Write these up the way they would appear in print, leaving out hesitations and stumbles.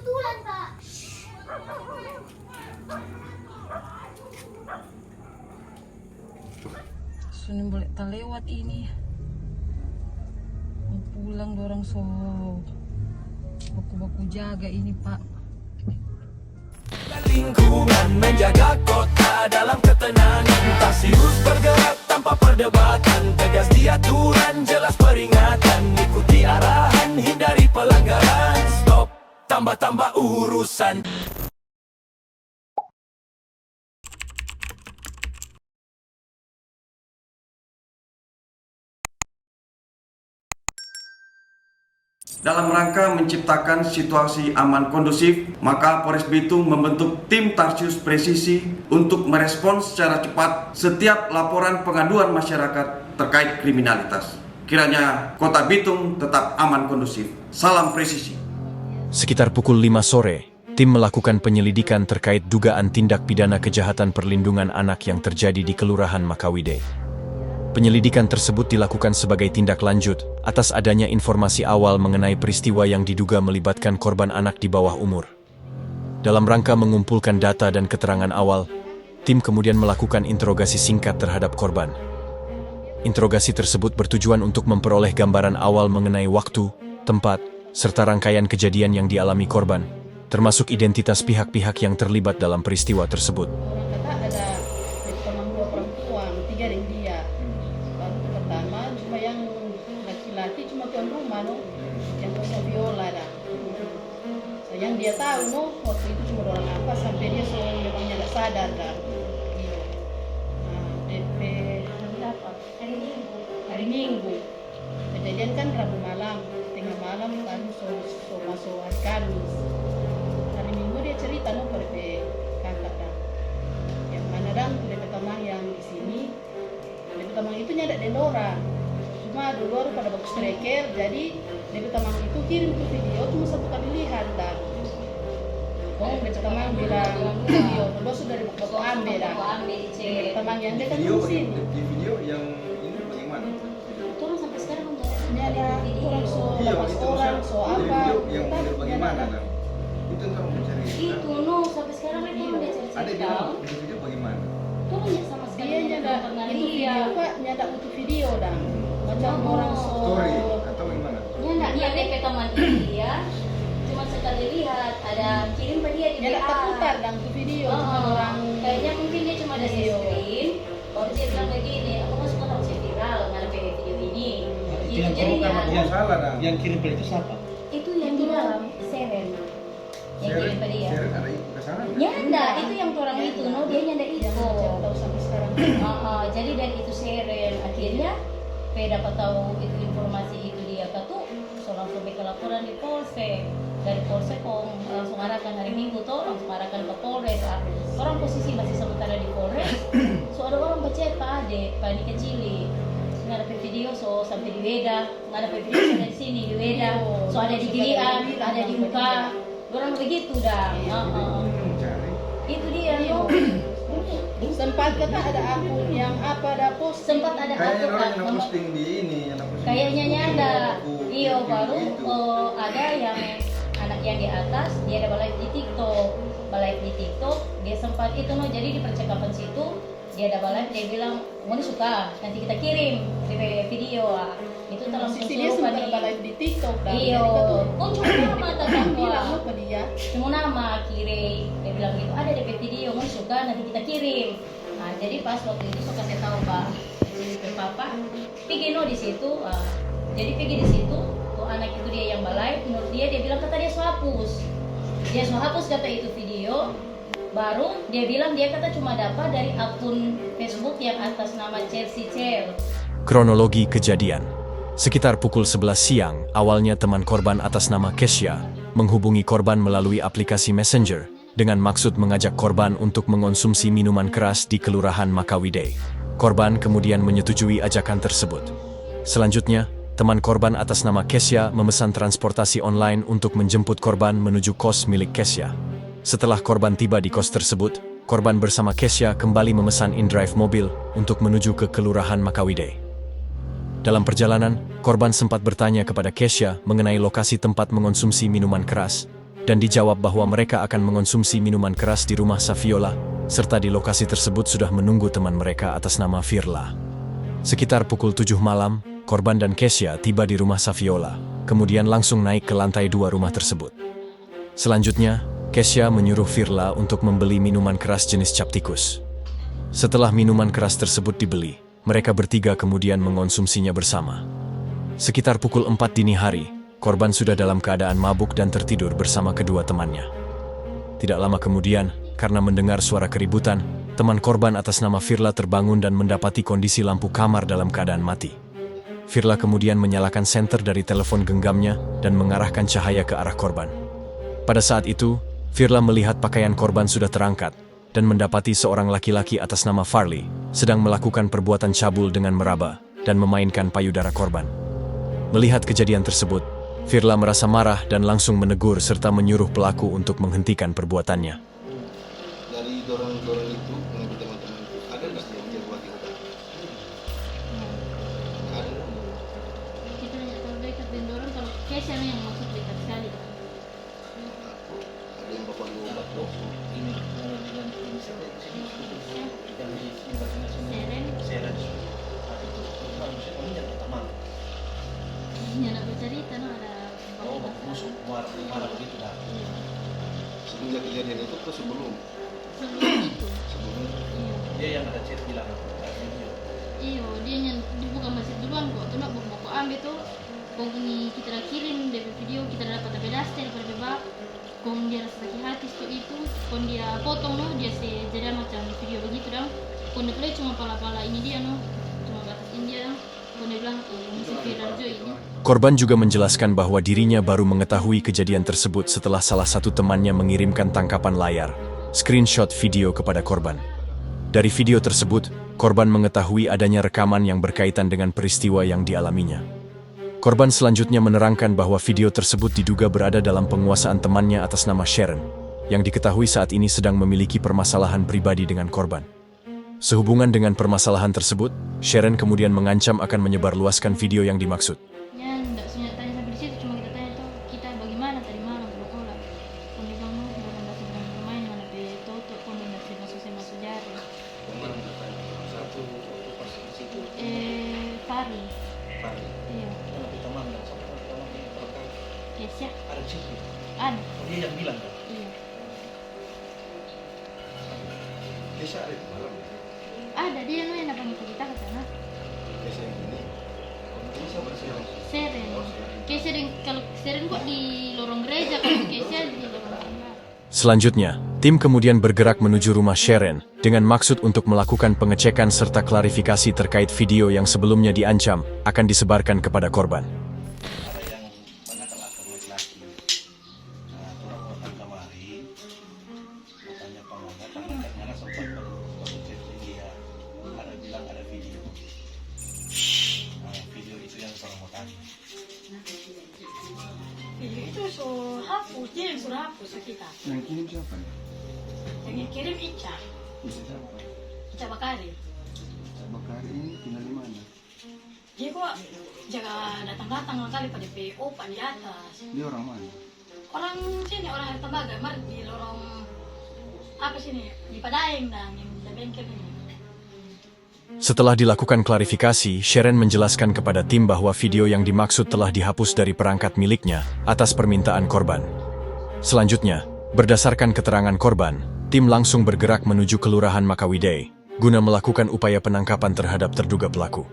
kebetulan, Pak. Sudah boleh tak lewat ini. Mau pulang dorang so baku-baku jaga ini, Pak. Lingkungan menjaga kota dalam ketenangan, tak serius bergerak tanpa perdebatan, tegas di aturan, jelas peringatan, ikuti arahan, hindari pelanggaran, stop, tambah-tambah urusan. Dalam rangka menciptakan situasi aman kondusif, maka Polres Bitung membentuk tim Tarsius Presisi untuk merespons secara cepat setiap laporan pengaduan masyarakat terkait kriminalitas. Kiranya Kota Bitung tetap aman kondusif. Salam presisi. Sekitar pukul 5 sore, tim melakukan penyelidikan terkait dugaan tindak pidana kejahatan perlindungan anak yang terjadi di Kelurahan Makawide. Penyelidikan tersebut dilakukan sebagai tindak lanjut atas adanya informasi awal mengenai peristiwa yang diduga melibatkan korban anak di bawah umur. Dalam rangka mengumpulkan data dan keterangan awal, tim kemudian melakukan interogasi singkat terhadap korban. Interogasi tersebut bertujuan untuk memperoleh gambaran awal mengenai waktu, tempat, serta rangkaian kejadian yang dialami korban, termasuk identitas pihak-pihak yang terlibat dalam peristiwa tersebut. Orang kata ada teman dua perempuan, 3 dan dia. Baru pertama cuma yang laki-laki cuma tuan rumah no, yang kosong viola dah. So, yang dia tahu no, waktu itu cuma orang apa sampai dia so memangnya nggak sadar dah. Iya. Nah, DP hari apa? Hari Minggu. Kejadian kan Rabu malam, tengah malam kan so masuk hari Kamis. Hari Minggu dia cerita no pada kakak dah. Yang mana dang DP teman yang di sini. DP teman itu nyadak dendora. Cuma dulu pada bagus striker, jadi DP teman itu kirim ke video cuma satu kali lihat dah. Oh, DP teman bilang video, lo sudah foto ambil dah. DP teman yang dia kan di sini. Di video yang ini bagaimana? Turun sampai sekarang Nyada orang so lepas orang so Di apa? video yang Kita model bagaimana? nyada. Nam? Itu yang kamu mencari. itu no sampai sekarang itu Iya. udah Ada di cerita. di video bagaimana? Turun ya sama sekali Dia belum nyada pernah itu lihat. video Pak, nyada itu video dah. Macam Oh. orang so Story atau bagaimana? Dia dia DP teman ini dia cuma sekali lihat ada kirim ke dia di nyada WA. terputar dan itu video cuma Oh, orang kayaknya mungkin dia cuma ada Video. screen baru dia bilang begini aku mau suka harus viral ngadep video ini gitu yang jadi program dia Yang salah dah. Yang kirim ke itu siapa? itu yang di dalam Seren yang kirim ke dia Seren ada ke sana? nyanda itu yang orang itu no dia nyanda itu yang saya tahu sampai sekarang. jadi dari itu Seren akhirnya P dapat tahu itu informasi itu dia kata so langsung ke laporan di Polsek dari Polsek langsung arahkan hari Minggu tuh langsung arahkan ke Polres orang posisi masih sementara di Polres so ada orang baca Pak Ade Pak Ade kecili nggak ada video so sampai di Weda nggak ada video so dari sini di Weda so ada di Gilian ada di muka orang begitu dah Mencari. itu dia no Sempat kata ada akun yang apa ada post sempat ada Kayaknya akun orang yang nomor- posting di ini, yang posting kayaknya di nyanda buku, iyo gitu. baru ada yang anak yang di atas dia ada live di TikTok dia sempat itu no jadi di percakapan situ dia ada live dia bilang mau suka nanti kita kirim di video itu langsung Sisi dia suruh sempat pada live di TikTok dan iyo oh cuma nama bilang bilang lo ke dia. cuma nama kirim dia bilang gitu ada di video mau suka nanti kita kirim nah jadi pas waktu itu saya kasih tahu Pak jadi ke papa pergi no di situ jadi pergi di situ tuh anak itu dia yang balai menurut dia bilang kata dia so hapus kata itu video baru dia bilang dia kata cuma dapat dari akun Facebook yang atas nama Chelsea Cel. Kronologi kejadian. Sekitar pukul 11 siang, awalnya teman korban atas nama Kesya menghubungi korban melalui aplikasi Messenger dengan maksud mengajak korban untuk mengonsumsi minuman keras di Kelurahan Makawide. Korban kemudian menyetujui ajakan tersebut. Selanjutnya, teman korban atas nama Kesya memesan transportasi online untuk menjemput korban menuju kos milik Kesya. Setelah korban tiba di kos tersebut, korban bersama Kesya kembali memesan in-drive mobil untuk menuju ke Kelurahan Makawide. Dalam perjalanan, korban sempat bertanya kepada Kesya mengenai lokasi tempat mengonsumsi minuman keras. dan dijawab bahwa mereka akan mengonsumsi minuman keras di rumah Saviola, serta di lokasi tersebut sudah menunggu teman mereka atas nama Firla. Sekitar pukul 7 malam, korban dan Kesha tiba di rumah Saviola, kemudian langsung naik ke lantai 2 rumah tersebut. Selanjutnya, Kesha menyuruh Firla untuk membeli minuman keras jenis cap tikus. Setelah minuman keras tersebut dibeli, mereka bertiga kemudian mengonsumsinya bersama. Sekitar pukul 4 dini hari, korban sudah dalam keadaan mabuk dan tertidur bersama kedua temannya. Tidak lama kemudian, karena mendengar suara keributan, teman korban atas nama Firla terbangun dan mendapati kondisi lampu kamar dalam keadaan mati. Firla kemudian menyalakan senter dari telepon genggamnya dan mengarahkan cahaya ke arah korban. Pada saat itu, Firla melihat pakaian korban sudah terangkat dan mendapati seorang laki-laki atas nama Farley sedang melakukan perbuatan cabul dengan meraba dan memainkan payudara korban. Melihat kejadian tersebut, Firla merasa marah dan langsung menegur serta menyuruh pelaku untuk menghentikan perbuatannya. Dari dorong-dorong itu, menurut teman-teman itu, ada nggak yang dia buat itu? Ada. Kita hanya tahu dekat dan dorong kalau Kesha yang maksud dekat sekali. Ada yang bapak lu obat dong. Seren, ini anak bercerita, no, ada marah begitu dah. Semenjak kejadian itu atau sebelum? sebelum itu. Sebelum. Iya. Dia yang ada chat bilang. Iya, dia yang dibuka masih duluan kok. Tuh nak buku ambil tuh. Kong ini kita dah kirim dari video, kita dah dapat bedas daripada bebak. Kong dia rasa sakit hati itu, kong dia potong no, dia jadi macam video begitu dah. Kong dia play cuma pala-pala ini dia no, cuma batas ini dia. Kong dia bilang masih viral jo ini. Korban juga menjelaskan bahwa dirinya baru mengetahui kejadian tersebut setelah salah satu temannya mengirimkan tangkapan layar, screenshot video kepada korban. Dari video tersebut, korban mengetahui adanya rekaman yang berkaitan dengan peristiwa yang dialaminya. Korban selanjutnya menerangkan bahwa video tersebut diduga berada dalam penguasaan temannya atas nama Sharon, yang diketahui saat ini sedang memiliki permasalahan pribadi dengan korban. Sehubungan dengan permasalahan tersebut, Sharon kemudian mengancam akan menyebarluaskan video yang dimaksud. Ya, enggak senyap tanya sampai di situ, cuma kita tanya tuh kita bagaimana tadi malam berkola. Kong dia bilang no, orang dah sedang bermain mana pe toto, kong dia masuk jari. Satu pas di situ. Farley. Pagi. Iya. Tapi teman yang sama teman yang terkait. Kesha. Ada situ. Ada. Dia yang bilang kan. Iya. Kesha ada di malam. Ada dia no yang dapat kita ke sana. Kesha yang ini. Ini siapa sih? Seren. Kesha kalau Seren kok di lorong gereja, kalau Kesha di lorong kamar. Selanjutnya, tim kemudian bergerak menuju rumah Sharon dengan maksud untuk melakukan pengecekan serta klarifikasi terkait video yang sebelumnya diancam akan disebarkan kepada korban. Ada yang menakal-akal laki-laki. Nah, orang datang kemari, katanya pengamat, karena ternyata sempat berchat dia. Ada bilang ada video. Nah, video itu yang orang mau tanya. Video itu hapus, dia yang suruh hapus ke kita. Yang kirim siapa ya? Yang kirim Ica, Bisa siapa? Ica Bakari. Bakari ini tinggal di mana? Dia kok jaga datang-datang kali pada PO pan di atas. Dia orang mana? Orang sini, orang Hartabaga, mar di lorong apa sini? Di Padaeng dan yang di bengkel ini. Setelah dilakukan klarifikasi, Sharon menjelaskan kepada tim bahwa video yang dimaksud telah dihapus dari perangkat miliknya atas permintaan korban. Selanjutnya, berdasarkan keterangan korban, tim langsung bergerak menuju Kelurahan Makawidei guna melakukan upaya penangkapan terhadap terduga pelaku.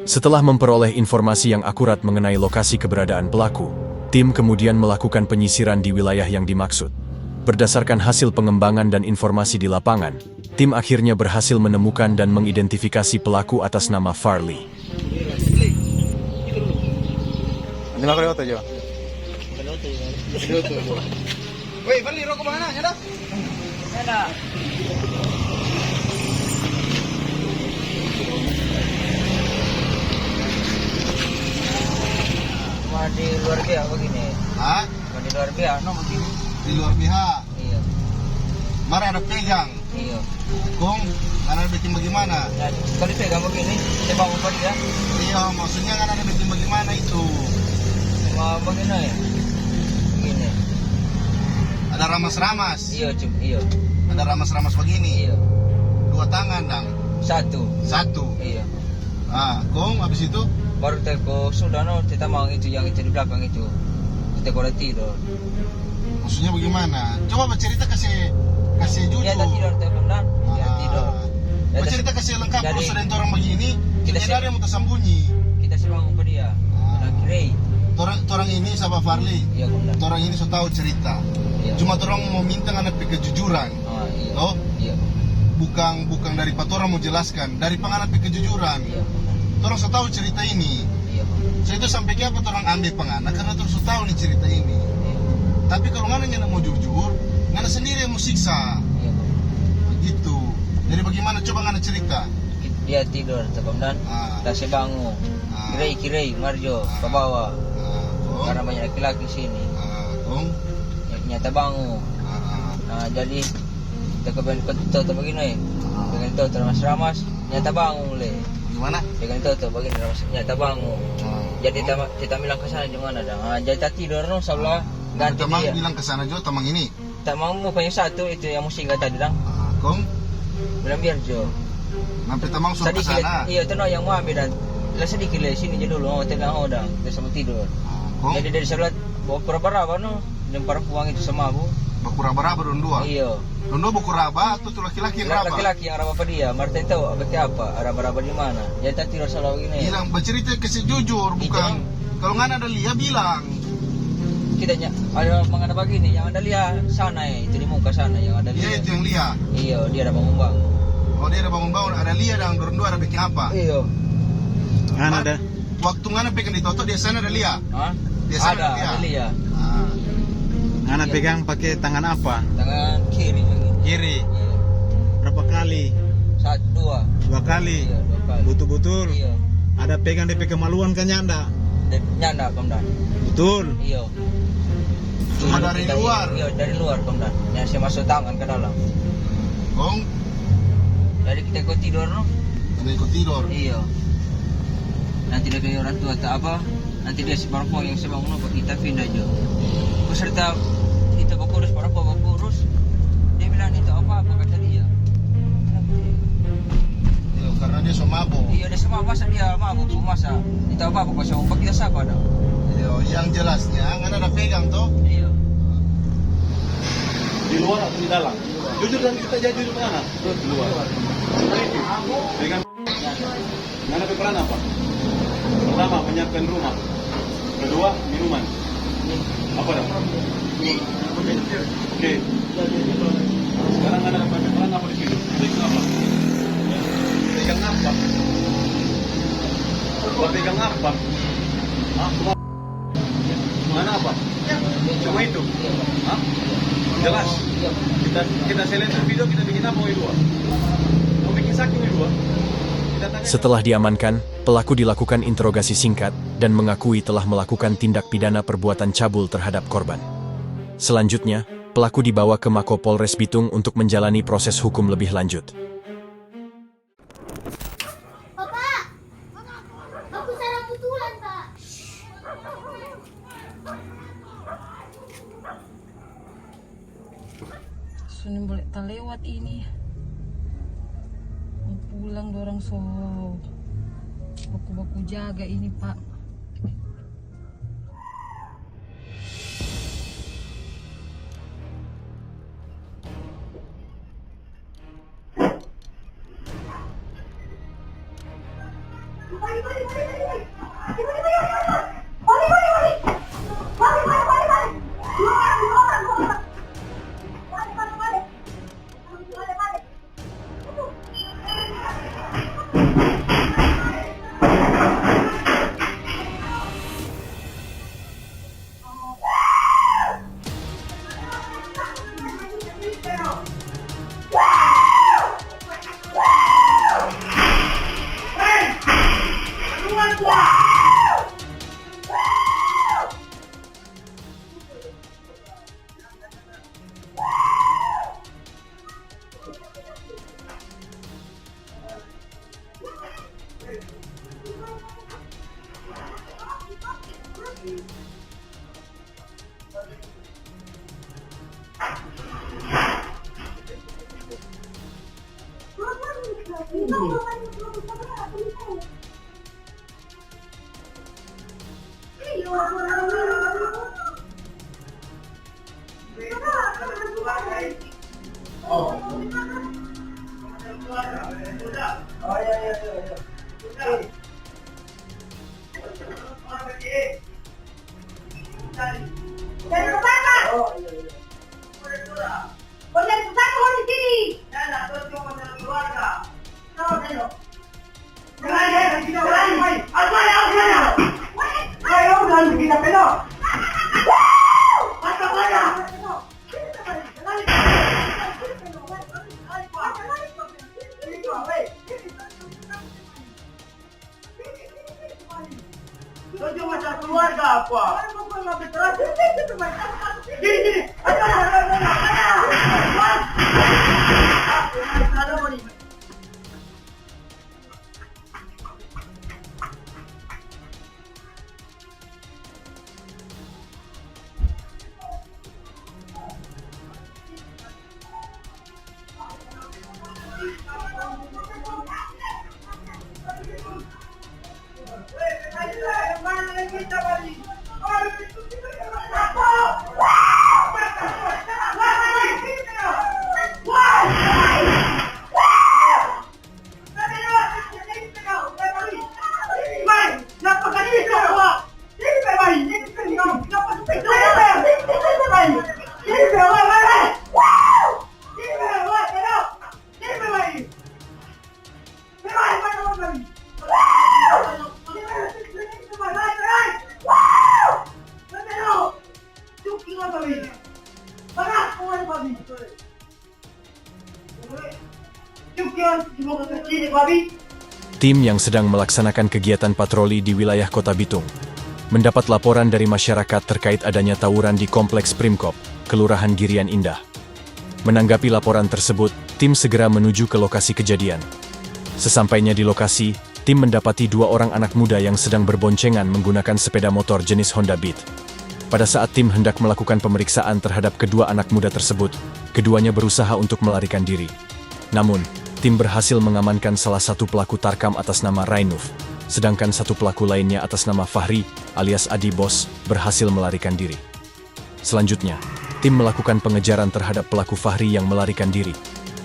Setelah memperoleh informasi yang akurat mengenai lokasi keberadaan pelaku, tim kemudian melakukan penyisiran di wilayah yang dimaksud. Berdasarkan hasil pengembangan dan informasi di lapangan, tim akhirnya berhasil menemukan dan mengidentifikasi pelaku atas nama Farley. Ini makan oto aja. Woi, balik rokok mana? Ada? Ada. Di luar BH begini. Hah? Di luar BH, no begini. Di luar BH. Iya. Mari ada pegang. Iya. Kong, kan ada bikin bagaimana? Nah, sekali pegang begini, saya bangun pada dia. Iya, maksudnya kan ada bikin bagaimana itu? Cuma begini ya. Begini. Ada ramas-ramas. Iya, iya. Ada ramas-ramas begini. Iya. 2 tangan dang. Satu. Iya. Kong, habis itu? Baru teko sudah no, kita mau itu yang itu di belakang itu. Kita kalau tidur. Maksudnya bagaimana? Coba bercerita kasih jujur. Dia tak tidur telepon dan dia tidur. Bercerita kasih lengkap Jadi- terus ada orang begini. Kita Tidak ada yang mau tersembunyi. Kita sih bangun pada dia. Nah, kira. Orang ini sahabat Farli. Iya, benar. Orang ini so tahu cerita. Iya. Cuma orang mau minta ngana kejujuran. Iya. Toh? Iya. Bukan dari orang mau jelaskan, dari penganut kejujuran. Iya. Orang so tahu cerita ini. Iya. Saya itu sampai ke apa orang ambil penganak karena terus so tahu nih cerita ini. Tapi kalau ngana yang mau jujur, ngana sendiri yang mau siksa. Iya. Begitu. Jadi bagaimana coba ngana cerita? Dia tidur telepon dan kita sih bangun. Kirai Marjo ke bawah. Kong. Karena banyak laki-laki sini. Kong. Nyata bangun. Nah, jadi kita ke begini. Dengan itu ramas-ramas nyata bangun le. Gimana? Dengan itu begini ramas nyata bangun. Jadi kita bilang ke sana gimana dah. Jadi kita tidur no sebelah ganti Tamang dia. bilang ke sana Jo, tamang ini. Tak mau yang satu itu yang mesti enggak tadi dang. Kong. Bilang biar Jo. Sampai tamang suruh ke Sedikit sana. iya itu no yang mau ambil dan lah sedikit le sini je dulu. Oh tengah odang kita sama tidur. Kong. Jadi dari sebelah bawa berapa no. Dan para puang itu sama bu. Bakuraba don dua. Iya. Don dua bakuraba atau tuh laki-laki yang raba? Laki-laki yang raba pada dia. Marta itu apa? Raba-raba di mana? Jadi tak tidur selalu gini. Bilang bercerita kasih jujur, bukan. Kalau nggak ada lihat bilang. Kita ada mengada begini yang ada lihat sana ya, itu di muka sana yang ada Dia lihat. itu yang lihat. Iya, dia ada bangun-bangun. Oh dia ada bangun-bangun, ada lihat dan don dua ada bikin apa? Iya. Ngana ada. Waktu ngana pegang di toto dia sana ada lihat. Hah? Biasa Ada lihat. Ngana Iya. pegang pakai tangan apa? Tangan kiri lagi. Kiri. Iya. Berapa kali? 2 kali. Iya, 2 kali. Betul-betul. Iya. Ada pegang DP kemaluan kan nyanda? Nyanda komdan. Betul. Iya. Cuma dari luar. Iya, dari luar komdan. Yang saya masuk tangan ke dalam. Kong, Jadi kita ikut tidur no. ada ikut tidur. Iya. Nanti dia kayak orang tua tak apa. Nanti dia si parpol yang saya bangun apa kita pindah aja. Peserta kita berkurus parpol berkurus. Dia bilang itu apa kata dia. Iya, karena dia so mabuk. Iya dia semua masa dia mabuk masa. Itu apa pas mau kita siapa dah. Iya, yang jelasnya ngana ada pegang toh. Iya. Di luar atau di dalam? Jujur dan kita jadi di mana? Di luar. Pegang. Ngana peperan apa? Pertama, menyiapkan rumah. Kedua, minuman. Apa dah? Oke. Sekarang ada peperan apa di sini? Pegang apa? Pegang apa? Pegang apa? Hah? Mana apa? Cuma itu? Hah? Jelas? Kita selesai video, kita bikin apa ini dua? Mau bikin saking ini dua? Setelah diamankan, pelaku dilakukan interogasi singkat dan mengakui telah melakukan tindak pidana perbuatan cabul terhadap korban. Selanjutnya, pelaku dibawa ke Mako Polres Bitung untuk menjalani proses hukum lebih lanjut. Bapak, aku sarang putulan, Pak. Sudah boleh tak lewat ini. Mau pulang dorang so baku-baku jaga ini Pak. Tim yang sedang melaksanakan kegiatan patroli di wilayah Kota Bitung mendapat laporan dari masyarakat terkait adanya tawuran di Kompleks Primkop, Kelurahan Girian Indah. Menanggapi laporan tersebut, tim segera menuju ke lokasi kejadian. Sesampainya di lokasi, tim mendapati 2 orang anak muda yang sedang berboncengan menggunakan sepeda motor jenis Honda Beat. Pada saat tim hendak melakukan pemeriksaan terhadap kedua anak muda tersebut, keduanya berusaha untuk melarikan diri. Namun, tim berhasil mengamankan salah satu pelaku tarkam atas nama Rainuf, sedangkan satu pelaku lainnya atas nama Fahri alias Adi Bos berhasil melarikan diri. Selanjutnya, tim melakukan pengejaran terhadap pelaku Fahri yang melarikan diri.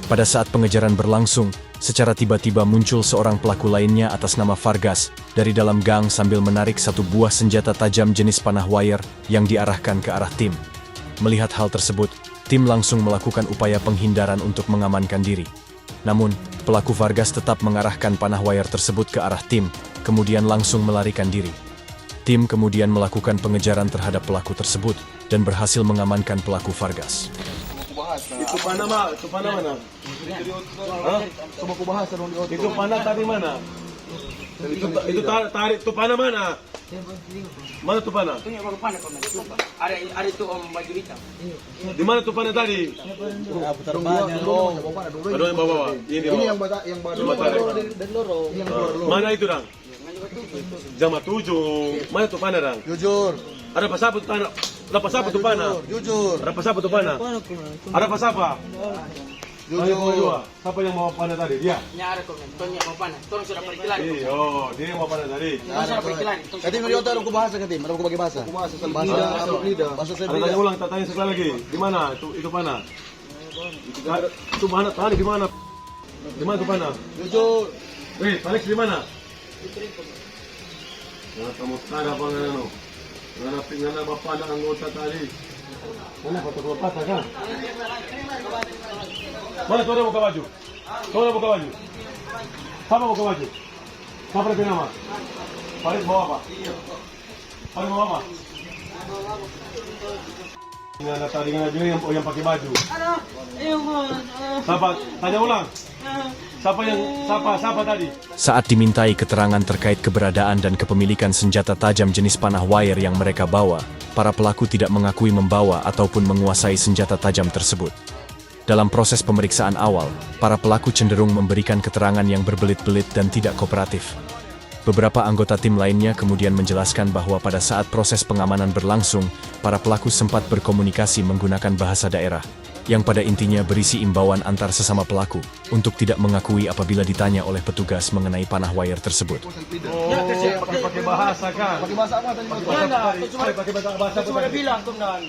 Pada saat pengejaran berlangsung, secara tiba-tiba muncul seorang pelaku lainnya atas nama Fargas dari dalam gang sambil menarik satu buah senjata tajam jenis panah wire yang diarahkan ke arah tim. Melihat hal tersebut, tim langsung melakukan upaya penghindaran untuk mengamankan diri. Namun, pelaku Fargas tetap mengarahkan panah wire tersebut ke arah tim, kemudian langsung melarikan diri. Tim kemudian melakukan pengejaran terhadap pelaku tersebut dan berhasil mengamankan pelaku Fargas. Itu panah mana? Hah? Itu panah tadi mana? Itu tarik itu panah mana? Mana tuh panah? Ada itu om baju hitam. Di mana tuh panah tadi? Aduh yang bawa. Ini yang bawa. Mana itu dang? Jam 7. Mana tuh panah dang? Jujur. Ada pas apa tuh panah? Ada pas apa tuh panah? Jujur. Ada pas apa tuh panah? Ada pas apa? Jujur. Siapa yang bawa panah tadi? Dia? Nya ada komen. Tonya mau panah. Tolong sudah pergi lari. Oh, dia yang bawa panah tadi. Sudah pergi lari. Kati meriota ada bahasa kati, ada bagi bahasa. Bahasa Ada tanya ulang, tanya sekali lagi. Di mana itu panah? Itu panah tadi di mana? Di mana itu panah? Jujur. Alex di mana? Nah, kamu ada apa ngano? Ngana bapak anak anggota tadi. Mana foto bapak kan? Mana tuh buka baju? Tuh buka baju. Siapa buka baju? Siapa lebih nama? Farid bawa apa? Farid bawa apa? Ngana tadi ngana juga yang pakai baju. Siapa? Tanya ulang. Siapa tadi? Saat dimintai keterangan terkait keberadaan dan kepemilikan senjata tajam jenis panah wire yang mereka bawa, para pelaku tidak mengakui membawa ataupun menguasai senjata tajam tersebut. Dalam proses pemeriksaan awal, para pelaku cenderung memberikan keterangan yang berbelit-belit dan tidak kooperatif. Beberapa anggota tim lainnya kemudian menjelaskan bahwa pada saat proses pengamanan berlangsung, para pelaku sempat berkomunikasi menggunakan bahasa daerah, yang pada intinya berisi imbauan antar sesama pelaku untuk tidak mengakui apabila ditanya oleh petugas mengenai panah wire tersebut. Pakai bahasa kan? Pakai bahasa apa tadi? Pakai bahasa Cuma ada bilang tuh dan.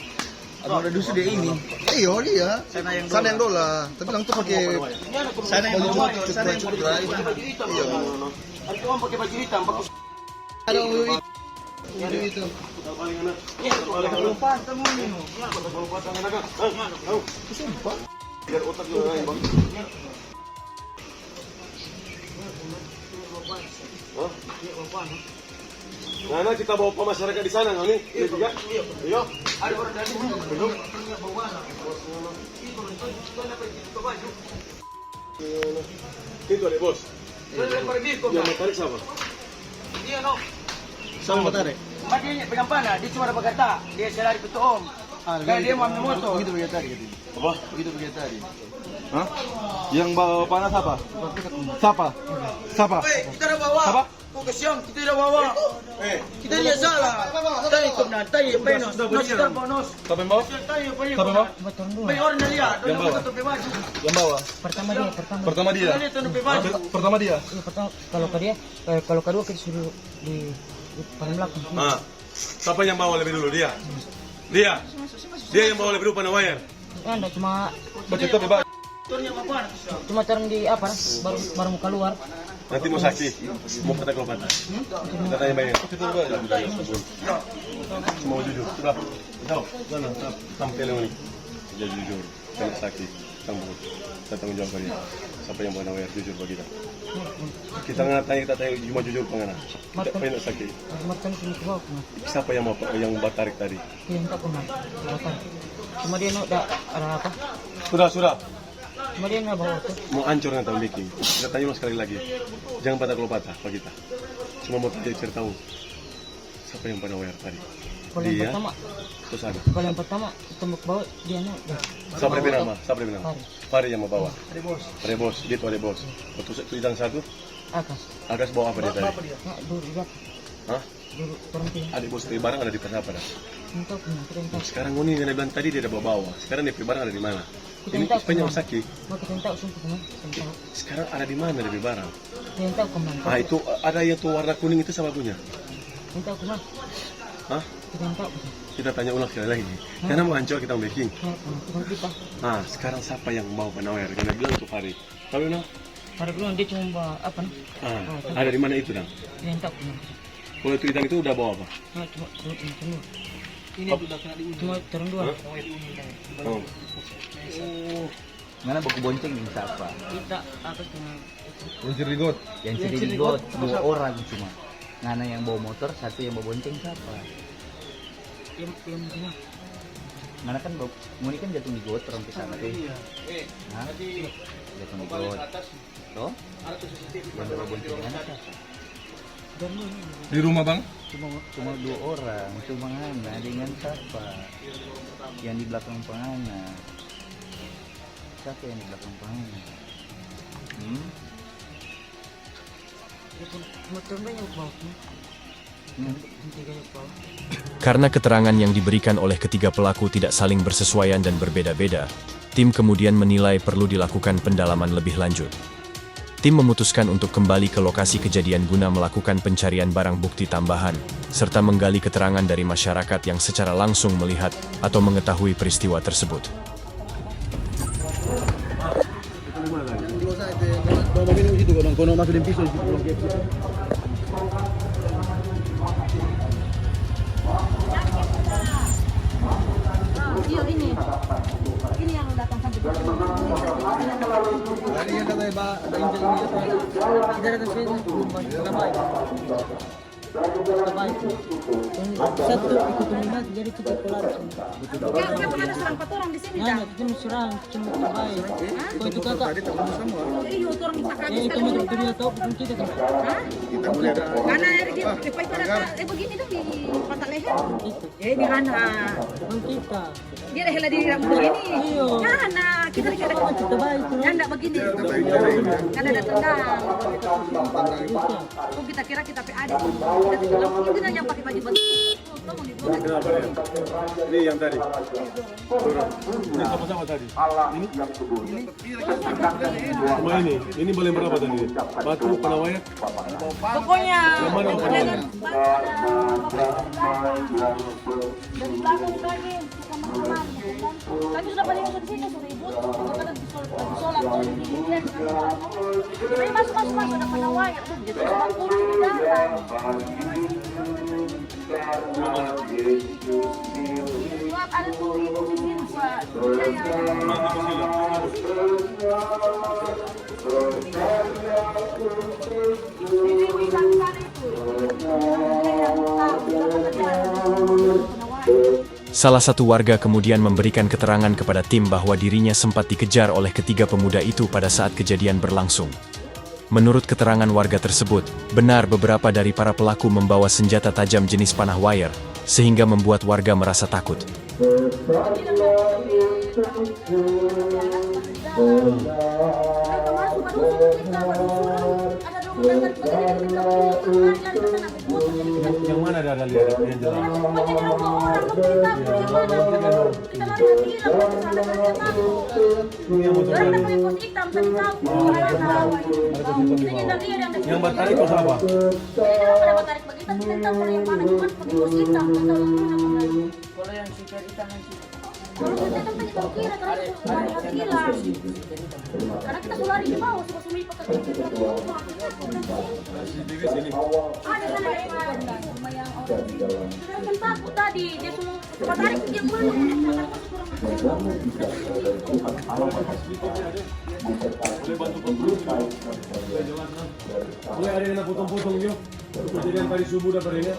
Ada dusu dia ini. Iya dia. Sana yang dola. Tapi bilang tuh pakai sana yang dola. Iya. Ada orang pakai baju hitam, pakai Ada itu. lupa kamu ini. Biar otak lu lain, Bang. Nah, kita bawa ke masyarakat di sana, nggak nih? Iya juga. Iya. Ada orang dari sini. Belum. Itu ada bos. Yang mau tarik siapa? Dia no. Sama matahari. Dia pegang panah, dia cuma ada berkata, dia selari ketua om. Kayak dia mau ambil motor. Begitu begitu tadi. Apa? Begitu begitu tadi. Hah? Yang bawa panah siapa? Siapa? Siapa? Kita udah bawa. Apa? Kau kesian, kita udah bawa. Kita dia salah. Tanya komnas, tanya penos, nos kita bonus. Siapa yang bawa? Tanya penos. Siapa yang bawa? Baik orang dah lihat, Yang bawa? tutup baju. Yang bawa? Pertama dia. Pertama dia. Dia tutup baju. Pertama dia. Iya, pertama kalau kedua kita suruh di paling belakang. Ah. Siapa yang bawa lebih dulu? Dia. Dia yang bawa lebih dulu panah wire. Ya, enggak cuma Baca itu bebas. cuma turun di apa? Baru mau keluar. Nanti mau saksi, mau kata kalau patah. Kita tanya banyak. Semua jujur. Sudah. Tahu? Sana, sampai lewat ini. Dia jujur. Saya saksi. Saya tanggung jawab dia. Siapa yang panah wire jujur bagi kita. Kita tanya cuma jujur pengen. Tidak pengen saksi. Macam ini ke bawah. Siapa yang mau tarik tadi? Dia tak pernah. Cuma dia nak ada apa? Sudah. Cuma dia nak bawa tu. Mau hancur nggak tahu making. Kita tanya lo sekali lagi. Jangan patah kalau patah, Pak kita. Cuma mau tanya cerita tahu. Siapa yang panah wire tadi? Kalau yang pertama, Terus ada. kalau yang pertama kita mau bawa dia nak. Siapa yang nama? Fari. Fari yang mau bawa. Ada bos. Dia tuh ada bos. Waktu itu yang satu, Akas. Agas bawa apa dia tadi? Nak dulu juga. Hah? Dulu turun dia. Ada bos dari barang ada di pas apa dah? Minta punya kita minta. Sekarang ini yang dia bilang tadi dia ada bawa. Sekarang dia barang ada di mana? Kita Ini minta penyak sakit. Mau kita minta sumpah kemana? Minta. Sekarang ada di mana dia barang? Kita minta kemana? Ah itu ada yang tuh warna kuning itu sama punya. Minta kemana? Hah? Kita minta. Kita tanya ulang sekali lagi. Karena mau hancur kita making. Bukan kita. Nah, sekarang siapa yang mau panah wire? Karena bilang tuh Fari. Tahu no? Pada dulu dia cuma bawa apa nih? Ada di mana itu, Dang? Dia minta kemana? Kalau itu hitam itu udah bawa apa? Nah, cuma turun ini. Ini sudah kena di Cuma turun dua. Oh. Mana baku bonceng yang siapa? Kita atas dengan Yang cirigot. Yang cirigot 2 orang cuma. Ngana yang bawa motor, 1 yang bawa bonceng siapa? yang semua. Mana kan Muni kan jatuh di got orang ke sana tuh. Hah? Jatuh di got. Toh? Yang bawa bonceng mana siapa? Di rumah, Bang? Cuma 2 orang, cuma ngana dengan siapa? Yang di belakang pengana. Siapa yang di belakang pengana? Cuma turun banyak bawah. Karena keterangan yang diberikan oleh ketiga pelaku tidak saling bersesuaian dan berbeda-beda, tim kemudian menilai perlu dilakukan pendalaman lebih lanjut. Tim memutuskan untuk kembali ke lokasi kejadian guna melakukan pencarian barang bukti tambahan, serta menggali keterangan dari masyarakat yang secara langsung melihat atau mengetahui peristiwa tersebut. Ini yang datang sampai di sini. Tadi yang kata Pak, ada injil ini apa? Kita datang sini berapa? Satu ikut minat jadi kita kelar. Kenapa ada serang 4 orang di sini dah? Nah, kita serang cuma terbaik. Kau itu kakak. Iya, orang kita Ya itu mau dia tahu bukan kita kan. Karena di pada begini dong di patah leher. Di mana? Bukan kita. Dia dah di rambut begini. Iya. Karena kita Kita terbaik. enggak begini. Karena ada tendang. Oh, kita kira kita PAD. Kita itu yang pakai baju Kenapa dia? Ini yang tadi. Ini sama-sama tadi. Ini? Cuma ini boleh berapa tadi? Batu penawaya? Pokoknya Yang mana penawaya? dari belakang lagi sama teman. Kami sudah paling masuk sini sudah ibu. Kadang disolat dilihat. Tapi masuk ada penawai. Itu sama kulit di dalam. Suap ada tuh ibu di sini Pak. Salah satu warga kemudian memberikan keterangan kepada tim bahwa dirinya sempat dikejar oleh ketiga pemuda itu pada saat kejadian berlangsung. Menurut keterangan warga tersebut, benar beberapa dari para pelaku membawa senjata tajam jenis panah wire, sehingga membuat warga merasa takut. Yang mana ada lihat yang jelas? Ini yang motor tadi. Yang bertarik kok apa? Kalau yang super hitam nanti. Karena kita lari di bawah, suka sumi pakai CCTV sini. ada sana rumah yang orang sudah kan takut tadi dia semua coba tarik dia mana Boleh bantu pembunuh. Boleh ada yang nak potong-potong yuk. Kejadian tadi subuh dah pada ini.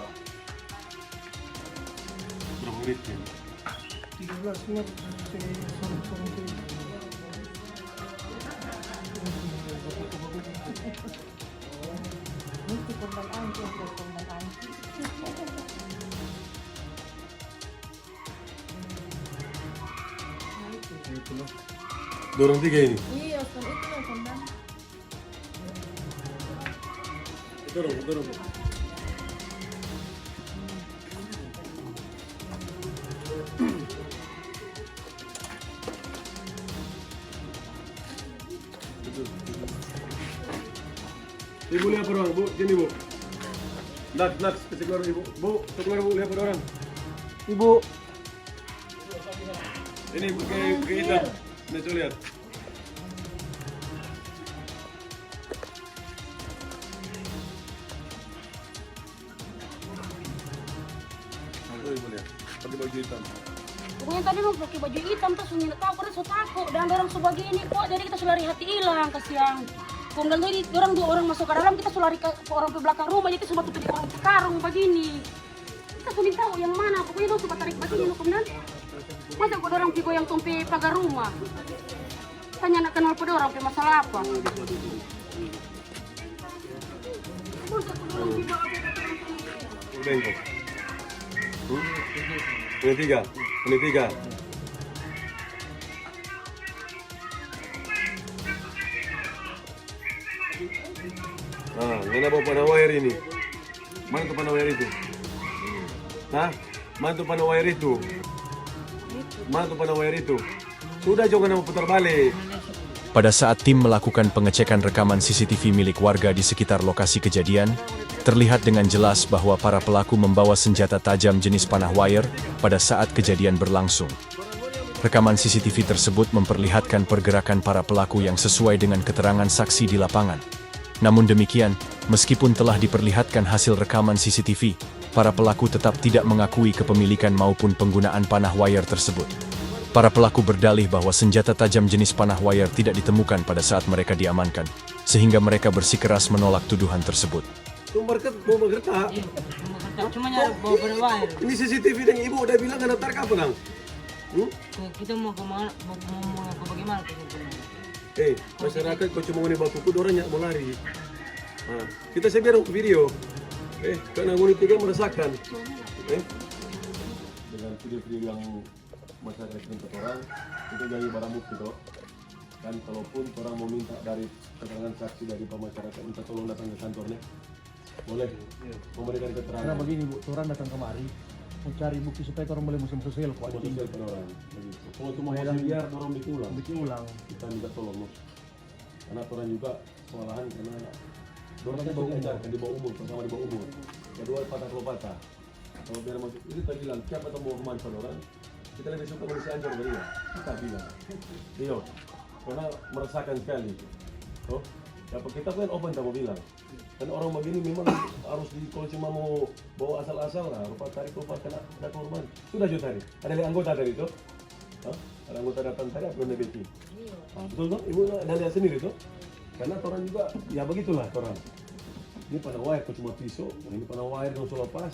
Berapa menit ya? 13 menit. Dorong tiga ini. Iya, itu loh kondang. Dorong. Ibu lihat orang, Bu, sini Bu. Nak, kasih keluar Ibu. Bu, keluar Bu, lihat orang. Ibu, Ini ke hitam. Ini coba lihat. Ibu lihat, pakai baju hitam. pokoknya tadi mau pakai baju hitam terus nggak tahu karena so takut dan orang sebegini kok jadi kita lari hati hilang kasihan konggal tadi orang dua orang masuk ke dalam kita lari ke orang ke belakang rumah jadi kita semua tutup di orang karung begini kita sulit tahu yang mana pokoknya dong suka tarik begini loh kemudian masa kok orang pigo yang tumpi pagar rumah tanya nak kenal pada orang masalah apa Bengkok. Ini tiga. Nah, mana bawa panah wire ini? Mana tuh panah wire itu? Hah? Mana tuh panah wire itu? Mana tuh panah wire itu? Sudah jangan mau putar balik. Pada saat tim melakukan pengecekan rekaman CCTV milik warga di sekitar lokasi kejadian, terlihat dengan jelas bahwa para pelaku membawa senjata tajam jenis panah wire pada saat kejadian berlangsung. Rekaman CCTV tersebut memperlihatkan pergerakan para pelaku yang sesuai dengan keterangan saksi di lapangan. Namun demikian, meskipun telah diperlihatkan hasil rekaman CCTV, para pelaku tetap tidak mengakui kepemilikan maupun penggunaan panah wire tersebut. Para pelaku berdalih bahwa senjata tajam jenis panah wire tidak ditemukan pada saat mereka diamankan, sehingga mereka bersikeras menolak tuduhan tersebut. Mau bergerak. Cuma nyari bawa panah wire. Ini CCTV yang ibu udah bilang kan ntar kapan, Kita mau kemana? Mau bagaimana? Masyarakat kau cuma ngoni bakuku, orangnya mau lari. Nah, kita biar video. Karena ngoni tiga merasakan. Dengan video-video yang masyarakat minta orang, itu jadi barang bukti toh. Dan kalaupun orang mau minta dari keterangan saksi dari masyarakat, minta tolong datang ke kantornya, boleh memberikan keterangan. karena begini Bu, orang datang kemari, Mencari bukti supaya orang boleh musim sosial kok. Sosial pada orang. Begitu. Kalau cuma mau biar orang bikin ulang. Kita minta tolong. Karena orang juga kewalahan karena orang kan di bawah umur, pertama di bawah umur. Kedua patah. Kalau biar masuk, itu kita bilang siapa yang mau kemana orang, kita lebih suka manusia anjur dari dia. Kita bilang, Dio, karena merasakan sekali. Oh, ya kita kan open tak mau bilang. Karena orang begini memang harus kalau cuma mau bawa asal-asal lah, rupa tarik kena korban. Sudah juga tadi. Ada anggota dari itu? Ada anggota datang tadi apa yang betul? Betul dong? Ibu ada lihat sendiri tuh? Karena orang juga, ya begitulah orang. Ini pada wire cuma pisau, ini pada wire yang sudah lepas.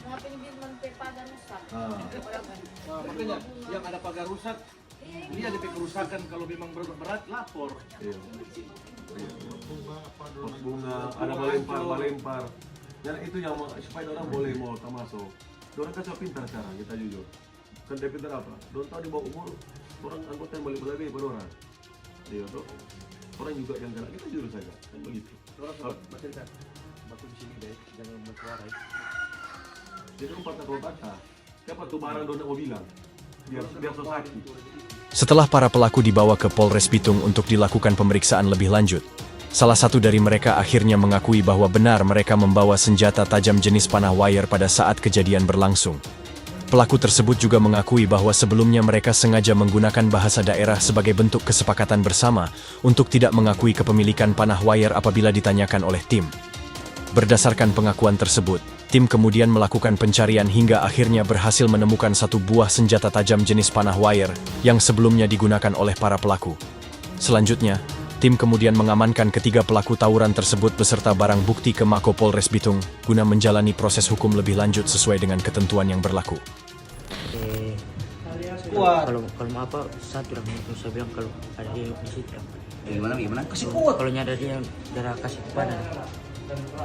Kenapa ini sampai pagar rusak? Makanya yang ada pagar rusak, dia ada kerusakan kalau memang berat lapor. Bunga, ada melempar. Dan itu yang supaya orang boleh mau masuk. Orang kan sudah pintar sekarang, kita jujur. Kan dia pintar apa? Orang tahu di bawah umur, orang anggota yang boleh lebih pada orang. Iya tuh. Orang juga yang kena, kita jujur saja, kan begitu. Orang baca kan, baku di sini deh, jangan bersuara. Dia kan patah. Siapa tuh barang dona mau bilang? Biar sosaki. Setelah para pelaku dibawa ke Polres Bitung untuk dilakukan pemeriksaan lebih lanjut, salah satu dari mereka akhirnya mengakui bahwa benar mereka membawa senjata tajam jenis panah wire pada saat kejadian berlangsung. Pelaku tersebut juga mengakui bahwa sebelumnya mereka sengaja menggunakan bahasa daerah sebagai bentuk kesepakatan bersama untuk tidak mengakui kepemilikan panah wire apabila ditanyakan oleh tim. Berdasarkan pengakuan tersebut, tim kemudian melakukan pencarian hingga akhirnya berhasil menemukan satu buah senjata tajam jenis panah wire yang sebelumnya digunakan oleh para pelaku. Selanjutnya, tim kemudian mengamankan ketiga pelaku tawuran tersebut beserta barang bukti ke Mako Polres Bitung guna menjalani proses hukum lebih lanjut sesuai dengan ketentuan yang berlaku. Kalau mau apa satu orang saya bilang kalau ada dia di situ. Gimana? Kasih kuat. Kalau ada dia darah kasih kepada.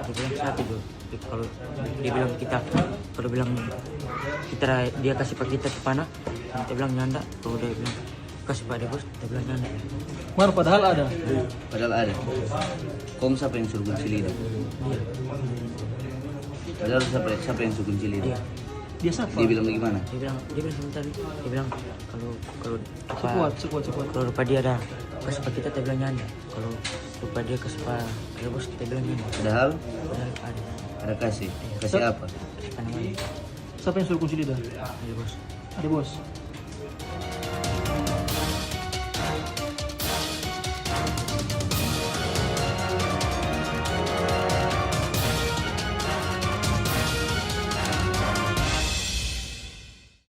Dia bilang satu dulu. Kalau dia bilang dia kasih pak kita ke panah, kita bilang nyanda. Kalau dia bilang kasih pada bos, dia bilang nyanda. Mar padahal ada. Kom siapa yang suruh kunci lidah? Padahal siapa yang suruh kunci lidah? Dia siapa? Dia bilang bagaimana? Dia bilang sebentar. Dia bilang kalau Cukup. kalau rupa dia ada kasih pak kita, dia bilang nyanda. Kalau rupa dia kasih pak ada bos, dia bilang nyanda. Padahal ada kasih apa? Siapa yang suruh kunci lidah? Ada bos. Ada bos.